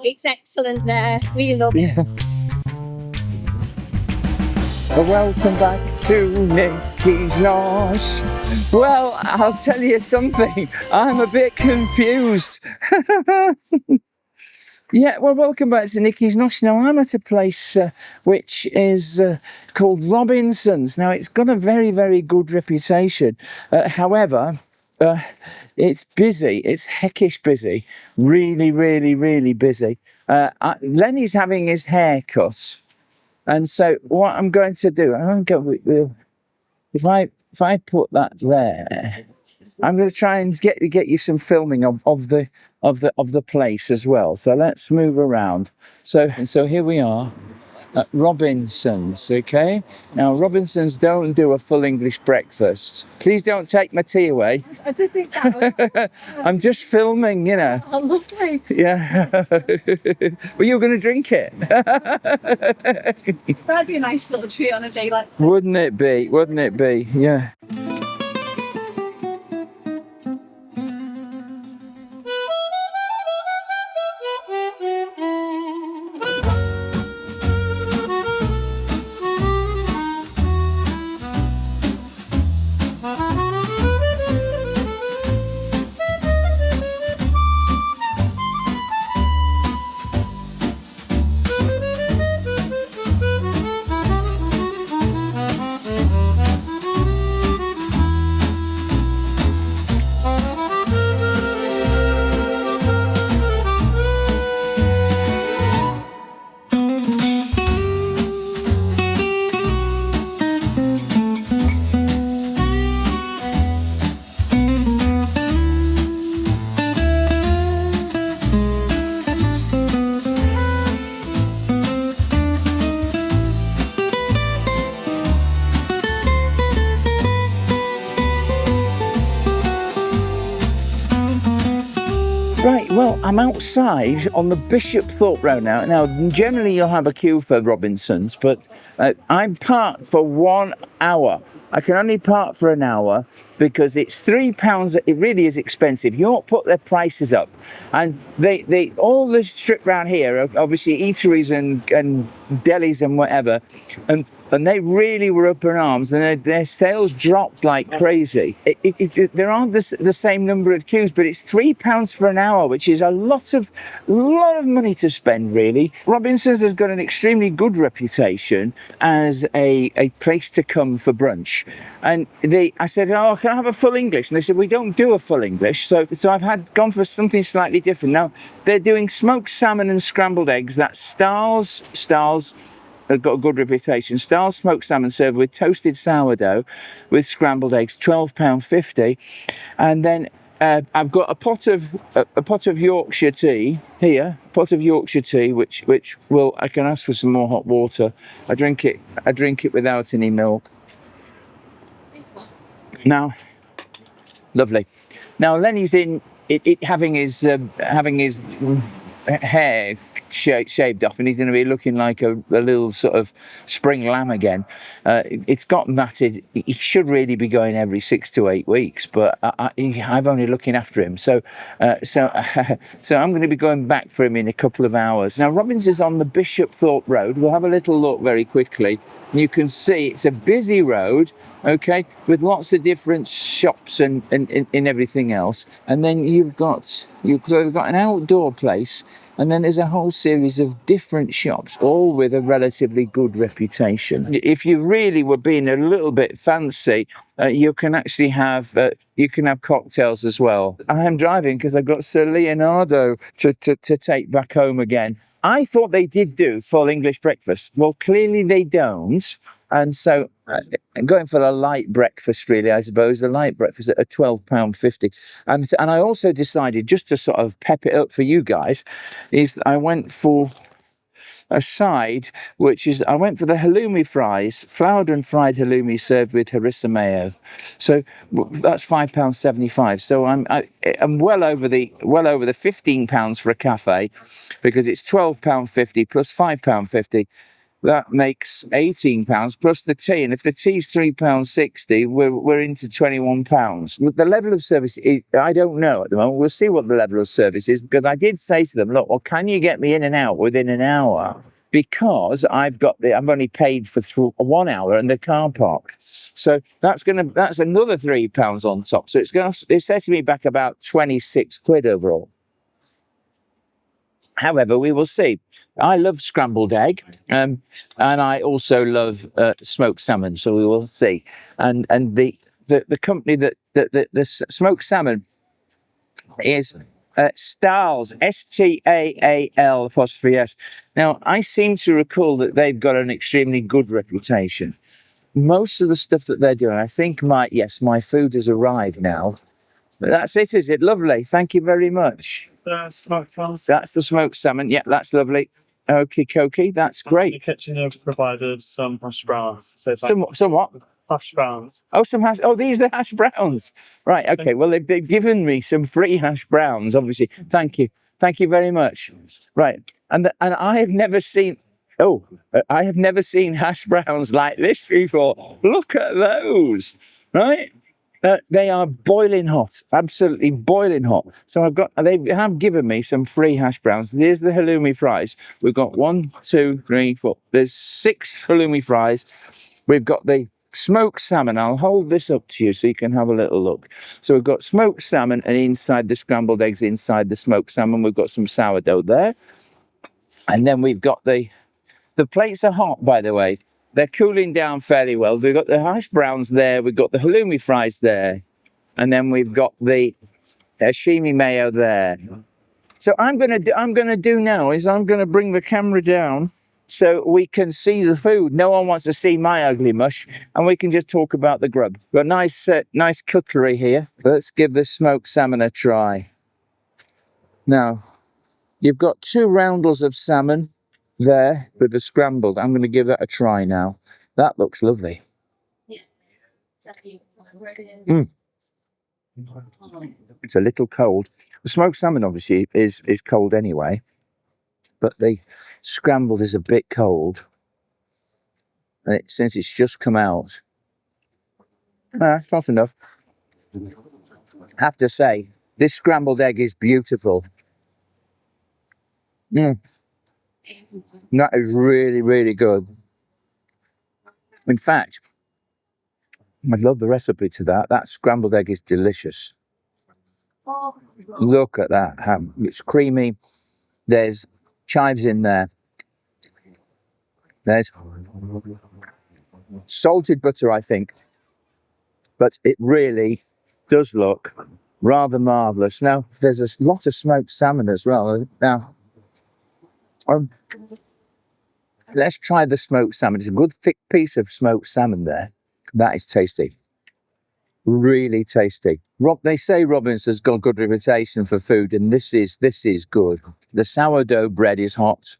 It's excellent there. We love it. Yeah. Welcome back to Nikki's Nosh. Well, I'll tell you something. I'm a bit confused. Yeah, well, welcome back to Nikki's Nosh. Now, I'm at a place which is called Robinsons. Now, it's got a very, very good reputation. However, it's busy. It's heckish busy. Really, really, really busy. Lenny's having his hair cut. And so what I'm going to do, if I put that there, I'm going to try and get you some filming of the place as well. So let's move around. So here we are at Robinsons. Okay. Now Robinsons don't do a full English breakfast. Please don't take my tea away. I did think that. I'm just filming, you know. Oh, lovely. Yeah. Well, you're going to drink it. That'd be a nice little treat on a day like today. Wouldn't it be? Wouldn't it be? Yeah. Right, well, I'm outside on the Bishopthorpe Road now. Now, generally you'll have a queue for Robinsons, but I'm parked for 1 hour. I can only park for an hour because it's £3. It really is expensive. York put their prices up, and they all the strip round here are obviously eateries and delis and whatever, and they really were up in arms, and their sales dropped like crazy. There aren't the same number of queues, but it's £3 for an hour, which is a lot of money to spend, really. Robinsons has got an extremely good reputation as a place to come for brunch. And I said, oh, can I have a full English? And they said, we don't do a full English. So I've gone for something slightly different. Now, they're doing smoked salmon and scrambled eggs. That's Star's have got a good reputation. Star's smoked salmon served with toasted sourdough with scrambled eggs, £12.50. And then I've got a pot of Yorkshire tea here, which I can ask for some more hot water. I drink it without any milk. Now, lovely. Now Lenny's having his hair shaved off, and he's going to be looking like a little sort of spring lamb again. It's got matted. He should really be going every 6 to 8 weeks, but I'm only looking after him. So I'm going to be going back for him in a couple of hours. Now, Robbins is on the Bishopthorpe Road. We'll have a little look very quickly. You can see it's a busy road, okay, with lots of different shops and everything else. And then you've got an outdoor place, and then there's a whole series of different shops, all with a relatively good reputation. If you really were being a little bit fancy, you can actually have cocktails as well. I am driving because I've got Sir Leonardo to take back home again. I thought they did do full English breakfast. Well, clearly they don't. And so I'm going for a light breakfast, really, I suppose, a light breakfast at £12.50. And I also decided, just to sort of pep it up for you guys, is I went for a side, I went for the halloumi fries, floured and fried halloumi served with harissa mayo. So that's £5.75. So I'm well over the £15 for a cafe, because it's £12.50 plus £5.50. that makes £18 plus the tea. And if the tea's £3.60, we're into £21. The level of service is, I don't know at the moment. We'll see what the level of service is, because I did say to them, look, well, can you get me in and out within an hour? Because I've only paid for 1 hour in the car park. So that's another £3 on top. So it's setting me back about 26 quid overall. However, we will see. I love scrambled egg, and I also love smoked salmon. So we will see. And the company that the smoked salmon is Stahl's, Staal''. Now, I seem to recall that they've got an extremely good reputation. Most of the stuff that they're doing, I think my food has arrived now. That's it, is it? Lovely. Thank you very much. Smoked salmon. That's the smoked salmon. Yeah, that's lovely. Okie dokie. That's great. The kitchen have provided some hash browns. So Some what? hash browns. Oh, some hash. Oh, these are the hash browns. Right. Okay. Well, they've given me some free hash browns. Obviously. Thank you. Thank you very much. Right. And I have never seen. Oh, I have never seen hash browns like this before. Look at those. Right. They are boiling hot, absolutely boiling hot. So they have given me some free hash browns. Here's the halloumi fries. We've got 1, 2, 3, 4. There's 6 halloumi fries. We've got the smoked salmon. I'll hold this up to you so you can have a little look. So we've got smoked salmon, and inside the scrambled eggs, inside the smoked salmon, we've got some sourdough there. And then we've got the plates are hot, by the way. They're cooling down fairly well. We've got the hash browns there. We've got the halloumi fries there. And then we've got the sashimi mayo there. So I'm going to do now is I'm going to bring the camera down so we can see the food. No one wants to see my ugly mush, and we can just talk about the grub. Got nice cutlery here. Let's give the smoked salmon a try. Now, you've got 2 roundels of salmon there with the scrambled. I'm going to give that a try now. That looks lovely. It's a little cold. The smoked salmon obviously is cold anyway, but the scrambled is a bit cold, and since it's just come out, it's not enough. I have to say, this scrambled egg is beautiful. That is really, really good. In fact, I love the recipe to that. That scrambled egg is delicious. Look at that ham. It's creamy. There's chives in there. There's salted butter, I think. But it really does look rather marvellous. Now, there's a lot of smoked salmon as well. Now, let's try the smoked salmon. It's a good thick piece of smoked salmon there. That is tasty. Really tasty. They say Robinsons got a good reputation for food, and this is good. The sourdough bread is hot,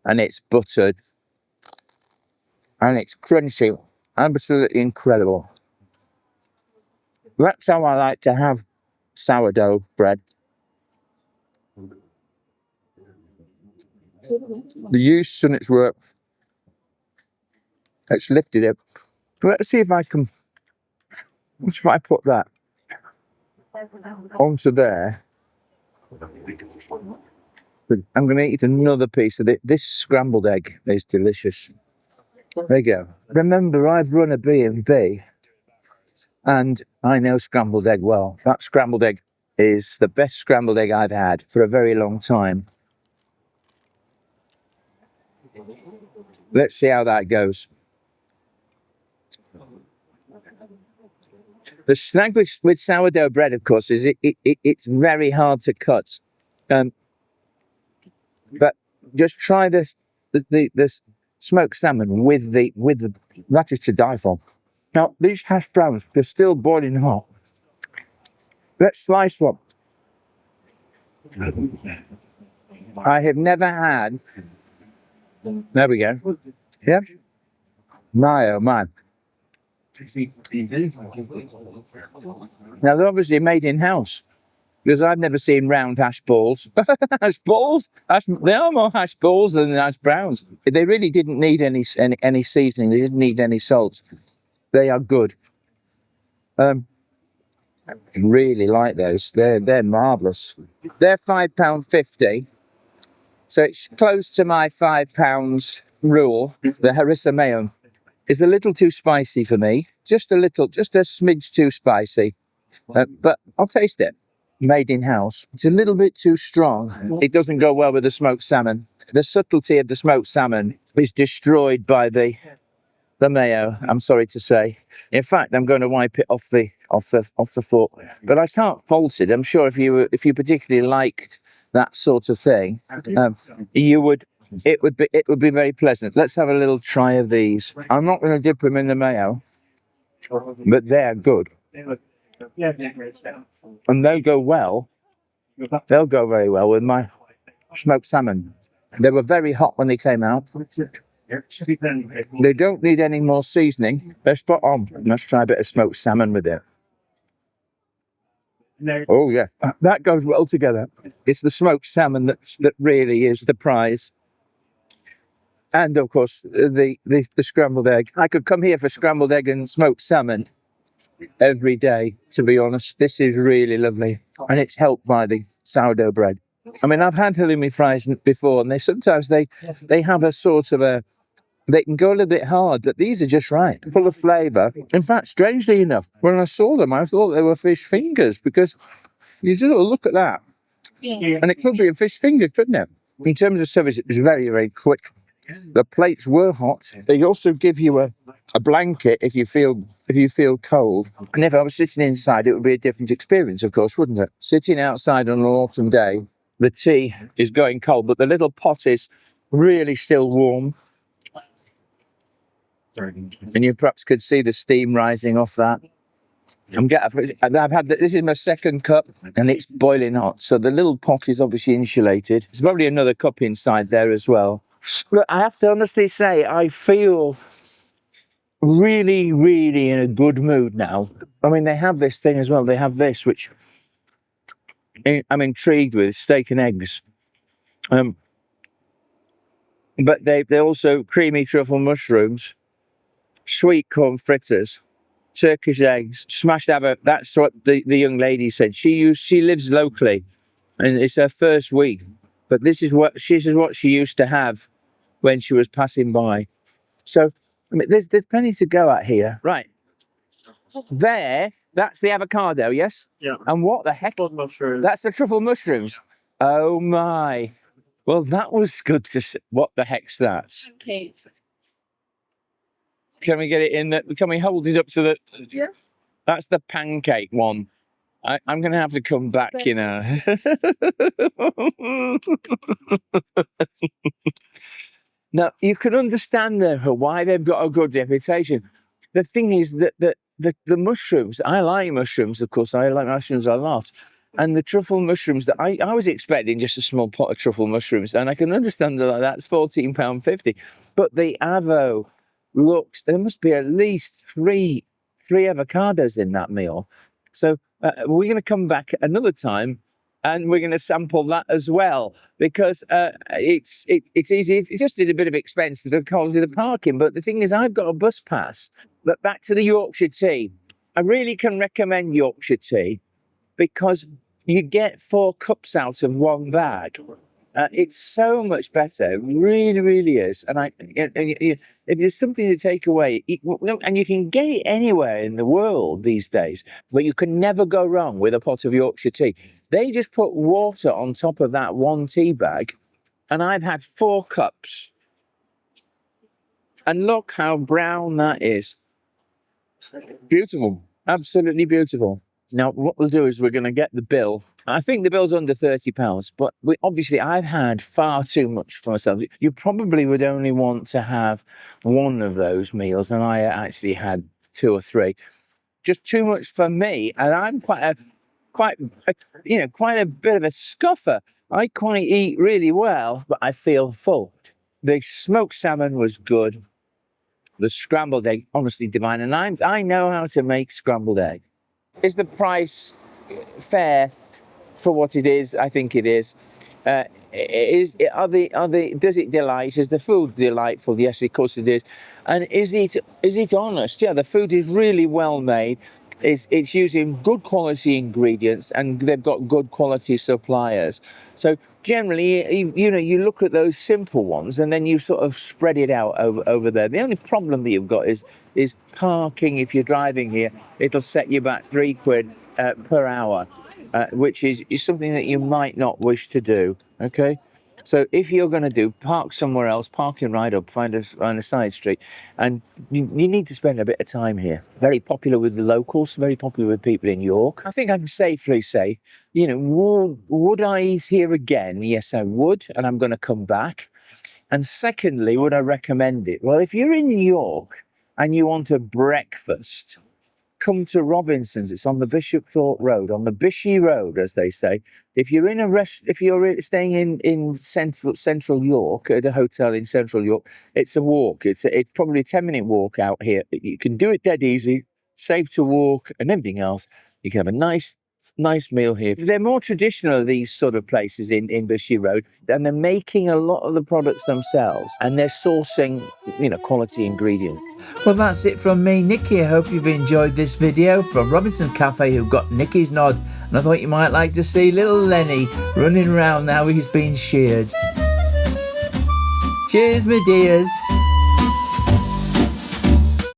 and it's buttered, and it's crunchy. Absolutely incredible. That's how I like to have sourdough bread. The yeast and its work. It's lifted it. Let's see if I can. What if I put that onto there? I'm going to eat another piece of it. This scrambled egg is delicious. There you go. Remember, I've run a B&B, and I know scrambled egg well. That scrambled egg is the best scrambled egg I've had for a very long time. Let's see how that goes. The snag with sourdough bread, of course, is it's very hard to cut. But just try the smoked salmon with the that is to die for. Now these hash browns, they're still boiling hot. Let's slice one. I have never had. There we go. Yep. My oh my. Now they're obviously made in house. because I've never seen round hash balls. Hash balls? They are more hash balls than hash browns. They really didn't need any seasoning. They didn't need any salt. They are good. I really like those. They're marvellous. They're £5.50. So it's close to my £5 rule. The harissa mayo is a little too spicy for me. Just a smidge too spicy. But I'll taste it. Made in house. It's a little bit too strong. It doesn't go well with the smoked salmon. The subtlety of the smoked salmon is destroyed by the mayo, I'm sorry to say. In fact, I'm going to wipe it off the fork. But I can't fault it. I'm sure if you particularly liked that sort of thing, it would be very pleasant. Let's have a little try of these. I'm not going to dip them in the mayo, but they're good. And they'll go very well with my smoked salmon. They were very hot when they came out. They don't need any more seasoning. They're spot on. Let's try a bit of smoked salmon with it. Oh yeah, that goes well together. It's the smoked salmon that really is the prize. And of course, the scrambled egg. I could come here for scrambled egg and smoked salmon every day, to be honest. This is really lovely. And it's helped by the sourdough bread. I mean, I've had halloumi fries before, and they have a sort of they can go a little bit hard, but these are just right, full of flavour. In fact, strangely enough, when I saw them, I thought they were fish fingers, because you just look at that. Yeah. And it could be a fish finger, couldn't it? In terms of service, it was very, very quick. The plates were hot. They also give you a blanket if you feel cold. And if I was sitting inside, it would be a different experience, of course, wouldn't it? Sitting outside on an autumn day, the tea is going cold, but the little pot is really still warm. And you perhaps could see the steam rising off that. This is my second cup, and it's boiling hot. So the little pot is obviously insulated. There's probably another cup inside there as well. But I have to honestly say, I feel really, really in a good mood now. I mean, they have this thing as well. They have this, which I'm intrigued with, steak and eggs. But they also creamy truffle mushrooms, sweet corn fritters, Turkish eggs, smashed avocado. That's what the young lady said. She lives locally, and it's her first week. But this is what she used to have when she was passing by. So, I mean, there's plenty to go at here. Right. That's the avocado, yes? Yeah. And what the heck? Mushrooms. That's the truffle mushrooms. Oh my. Well, that was good to see. What the heck's that? Okay. Can we get it in there? Can we hold it up to the... Yeah. That's the pancake one. I'm going to have to come back, you know. Now, you can understand why they've got a good reputation. The thing is that the mushrooms, I like mushrooms, of course. I like mushrooms a lot. And the truffle mushrooms, that I was expecting just a small pot of truffle mushrooms, and I can understand that that's £14.50. But the avo looks, there must be at least three avocados in that meal. So we're going to come back another time, and we're going to sample that as well, because it's easy. It's just a bit of expense to the cost of the parking. But the thing is, I've got a bus pass. But back to the Yorkshire Tea. I really can recommend Yorkshire Tea, because you get 4 cups out of one bag. It's so much better. It really, really is. And if there's something to take away, and you can get it anywhere in the world these days, but you can never go wrong with a pot of Yorkshire Tea. They just put water on top of that one tea bag, and I've had 4 cups. And look how brown that is. Beautiful. Absolutely beautiful. Now, what we'll do is we're going to get the bill. I think the bill's under £30, but I've had far too much for myself. You probably would only want to have one of those meals, and I actually had 2 or 3. Just too much for me, and I'm quite a bit of a scuffer. I quite eat really well, but I feel full. The smoked salmon was good. The scrambled egg, honestly divine, and I know how to make scrambled egg. Is the price fair for what it is. I think it is. Does it delight? Is the food delightful? Yes, of course it is. And is it honest? Yeah, the food is really well made. It's using good quality ingredients, and they've got good quality suppliers. So generally, you look at those simple ones, and then you sort of spread it out over there. The only problem that you've got is parking. If you're driving here, it'll set you back £3 per hour, which is something that you might not wish to do. Okay. So if you're going to park somewhere else, park and ride up, find a side street, and you need to spend a bit of time here. Very popular with the locals, very popular with people in York. I think I can safely say, would I eat here again? Yes, I would, and I'm going to come back. And secondly, would I recommend it? Well, if you're in York and you want a breakfast, come to Robinsons. It's on the Bishopthorpe Road, on the Bishy Road, as they say. If you're staying in central York at a hotel in central York, it's a walk. It's probably a 10-minute walk out here. You can do it dead easy, safe to walk, and everything else. You can have a nice meal here. They're more traditional, these sort of places in Bishy Road, and they're making a lot of the products themselves, and they're sourcing, quality ingredients. Well, that's it from me, Nikki. I hope you've enjoyed this video from Robinsons Café, who've got Nikki's nod, and I thought you might like to see little Lenny running around now he's been sheared. Cheers, my dears.